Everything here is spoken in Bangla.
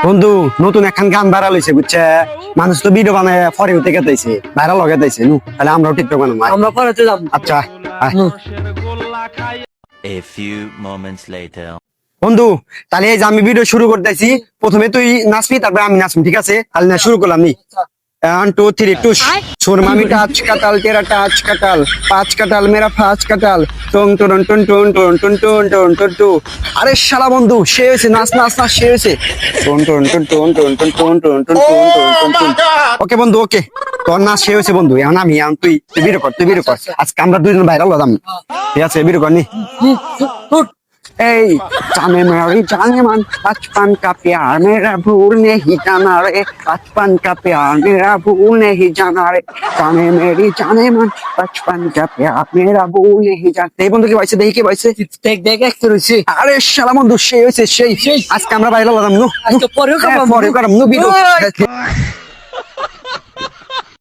বন্ধু নতুন একখান গান ভাইরাল হয়েছে বুঝছে, মানুষ তো ভিডিও বানায় ফরে হতে গেতেছে, ভাইরাল হয়ে গেতেছে নু, তাহলে আমরাও টিকটক বানাবো। আমরা পরেতে যাব। আচ্ছা আয়। A few moments later. বন্ধু তাহলে এই যে আমি ভিডিও শুরু করতেছি, প্রথমে তুই নাচবি তারপরে আমি নাচবি, ঠিক আছে? তাহলে না শুরু করলাম নি। 1 2 3 টুস। সুরমা আমি টাচ কাটাল তেরা টাচ কাটাল, 5 কাটাল মেরা 5 কাটাল, টন টন টন টন টন টন টন টন টন টু। আরে শালা বন্ধু সে হয়েছে, নাচ নাচ নাচ সে হয়েছে। টন টন টন টন টন টন টন টন টন টন টন। ওকে বন্ধু ওকে, তোর নাচ সে হয়েছে বন্ধু, এখন আমি এখন তুই ভিডিও কর, তুই ভিডিও কর, আজকে আমরা দুইজন ভাইরাল হলাম, ঠিক আছে? ভিডিও কর নি। এই जाने मेरी जाने मन बचपन का प्यार मेरा भूल नहीं जाना रे, बचपन का प्यार मेरा भूल नहीं जाना रे, जाने मेरी जाने मन बचपन का प्यार मेरा भूल नहीं जाना। এই বন্ধু কি ভাইছে, দেখি কি ভাইছে, দেখ দেখ একটা রইছে। আরে শালা বন্ধু সে হইছে সেই, আজকে আমরা ভাইরাল হলাম নু, আজকে পরেও হ্যাঁ, করব। পরে করাম নু ভিডিও।